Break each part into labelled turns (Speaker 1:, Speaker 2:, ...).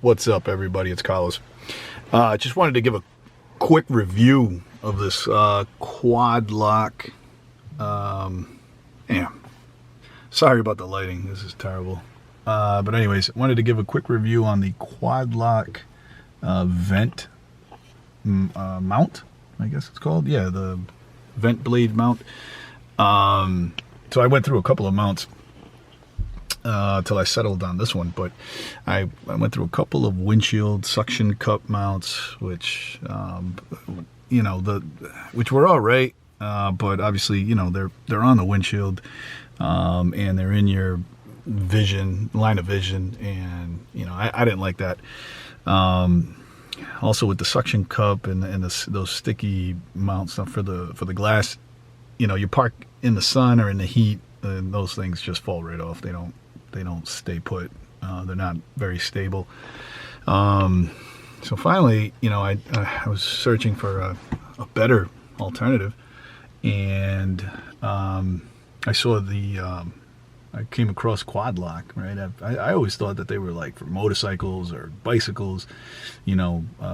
Speaker 1: What's up, everybody? It's Carlos. Just wanted to give a quick review of this quad lock. Sorry about the lighting. This is terrible. But anyways, wanted to give a quick review on the quad lock vent mount, I guess it's called. Yeah, the vent blade mount. So I went through a couple of mounts till I settled on this one, but I went through a couple of windshield suction cup mounts, which which were all right, but obviously they're on the windshield, and they're in your line of vision, and I didn't like that. Also with the suction cup and those sticky mounts for the glass, you park in the sun or in the heat, and those things just fall right off. They don't stay put. They're not very stable. So finally, I was searching for a better alternative, and I saw I came across Quad Lock, right? I always thought that they were like for motorcycles or bicycles,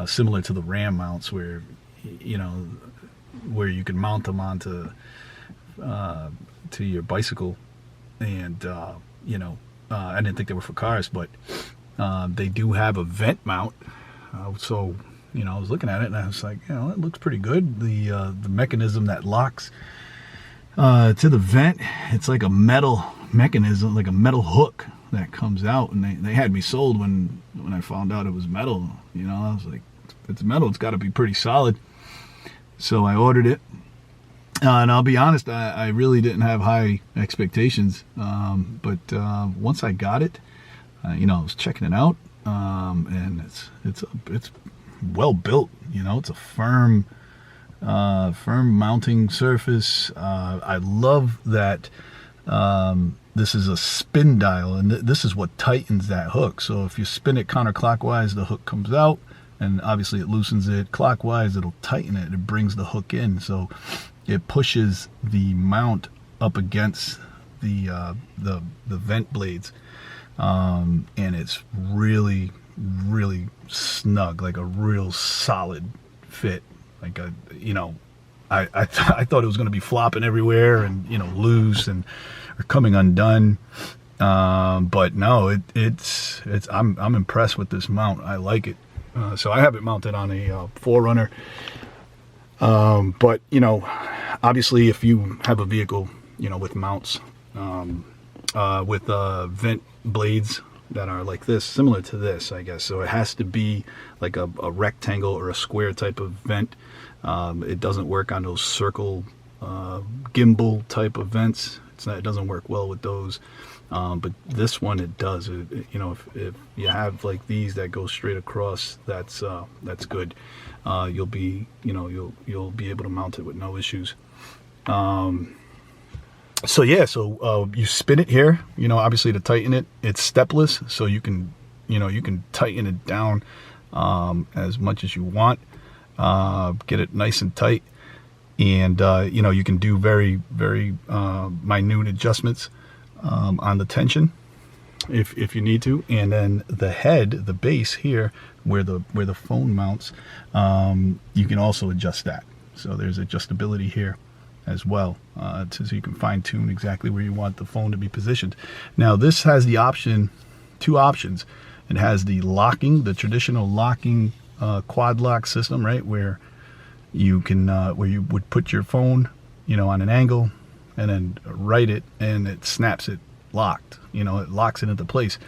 Speaker 1: similar to the Ram mounts where you can mount them onto to your bicycle, and I didn't think they were for cars, but they do have a vent mount. So I was looking at it and I was like, it looks pretty good. The mechanism that locks to the vent, it's like a metal mechanism, like a metal hook that comes out, and they had me sold when I found out it was metal. I was like, if it's metal, it's got to be pretty solid. So I ordered it. And I'll be honest, I really didn't have high expectations, but once I got it, I was checking it out, and it's well built. It's a firm mounting surface. I love that this is a spin dial, and this is what tightens that hook. So if you spin it counterclockwise, the hook comes out, and obviously it loosens it. Clockwise, it'll tighten it. It brings the hook in. So it pushes the mount up against the vent blades, and it's really, really snug, like a real solid fit. Like I thought it was going to be flopping everywhere and loose and or coming undone, but no, I'm impressed with this mount. I like it. So I have it mounted on a 4Runner. But obviously if you have a vehicle, with mounts, with vent blades that are like this, similar to this, I guess. So it has to be like a rectangle or a square type of vent. It doesn't work on those circle, gimbal type of vents. It doesn't work well with those. But this one, it does. If you have like these that go straight across, that's good. You'll be able to mount it with no issues. So you spin it here, obviously to tighten it. It's stepless, so you can tighten it down as much as you want. Get it nice and tight, and you can do very, very minute adjustments on the tension if you need to. And then the base here where the phone mounts, you can also adjust that. So there's adjustability here as well, so you can fine tune exactly where you want the phone to be positioned. Now this has two options. It has the traditional locking quad lock system, right, where you can where you would put your phone on an angle and then right it, and it snaps it locked. It locks it into place.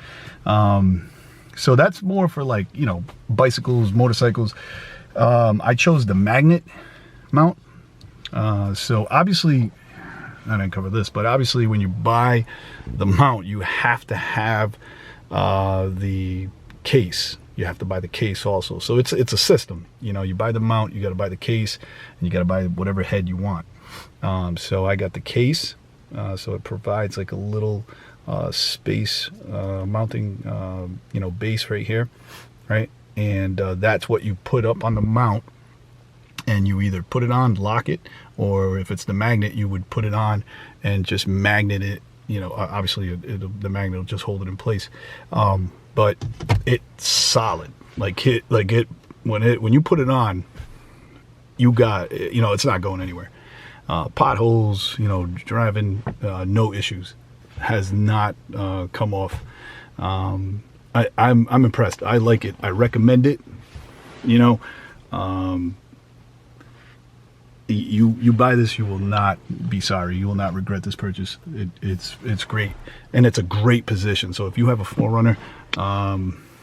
Speaker 1: So that's more for like bicycles, motorcycles. I chose the magnet mount. So obviously, I didn't cover this, but obviously when you buy the mount, you have to have the case. You have to buy the case also. So it's a system. You buy the mount, you got to buy the case, and you got to buy whatever head you want. So I got the case. So it provides like a little space mounting, base right here, right? And that's what you put up on the mount. And you either put it on, lock it, or if it's the magnet, you would put it on and just magnet it. Obviously the magnet will just hold it in place. but it's solid. Like when you put it on, you got, you know, it's not going anywhere. Potholes, you know, driving, no issues. Has not come off. I'm impressed. I like it. I recommend it. You know, you buy this, you will not be sorry. You will not regret this purchase. It's great, and it's a great position. So if you have a 4Runner,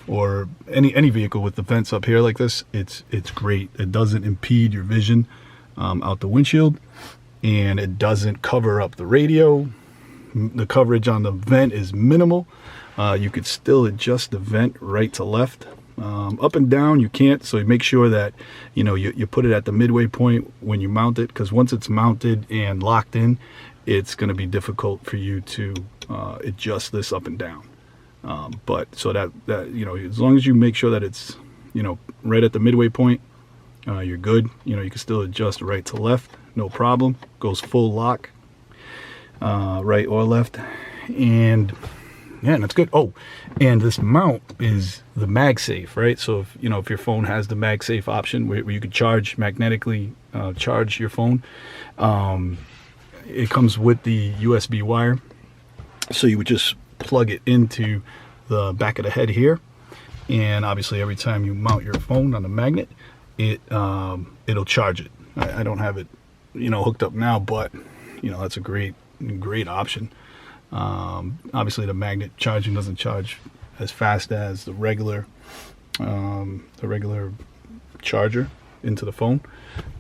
Speaker 1: or any vehicle with the vents up here like this, it's great. It doesn't impede your vision out the windshield, and it doesn't cover up the radio. The coverage on the vent is minimal. You could still adjust the vent right to left. Up and down you can't, so you make sure that you know you put it at the midway point when you mount it, because once it's mounted and locked in, it's going to be difficult for you to adjust this up and down. But so that you know, as long as you make sure that it's, you know, right at the midway point, you're good. You know, you can still adjust right to left, no problem. Goes full lock, right or left, and yeah, and that's good. Oh, and this mount is the MagSafe, right? So if you know, if your phone has the MagSafe option where you could charge magnetically, charge your phone, it comes with the USB wire. So you would just plug it into the back of the head here, and obviously every time you mount your phone on the magnet, it'll charge it. I don't have it, you know, hooked up now, but you know, that's a great option. Obviously the magnet charging doesn't charge as fast as the regular charger into the phone,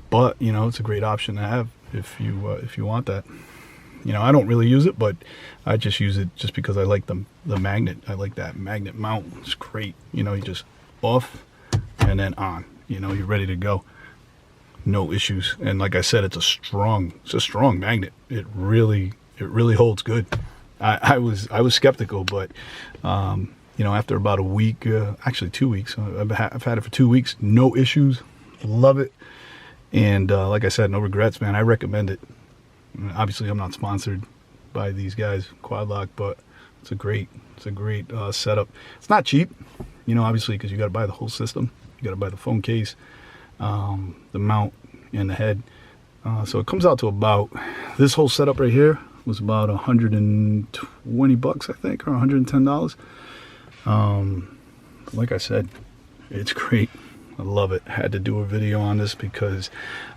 Speaker 1: but you know, it's a great option to have if you want that. You know, I don't really use it, but I just use it just because I like the magnet. I like that magnet mount. It's great. You know, you just off and then on. You know, you're ready to go. No issues. And like I said, it's a strong magnet. It really holds good. I was skeptical, but you know, after about a week, actually 2 weeks, I've had it for 2 weeks. No issues. Love it. And like I said, no regrets, man. I recommend it. Obviously, I'm not sponsored by these guys, Quad Lock, but it's a great setup. It's not cheap, you know, obviously, because you got to buy the whole system. You got to buy the phone case, the mount, and the head. So it comes out to about, this whole setup right here was about $120, I think, or $110. Like I said, it's great. I love it. Had to do a video on this because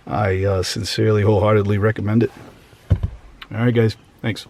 Speaker 1: I sincerely, wholeheartedly recommend it. All right, guys. Thanks.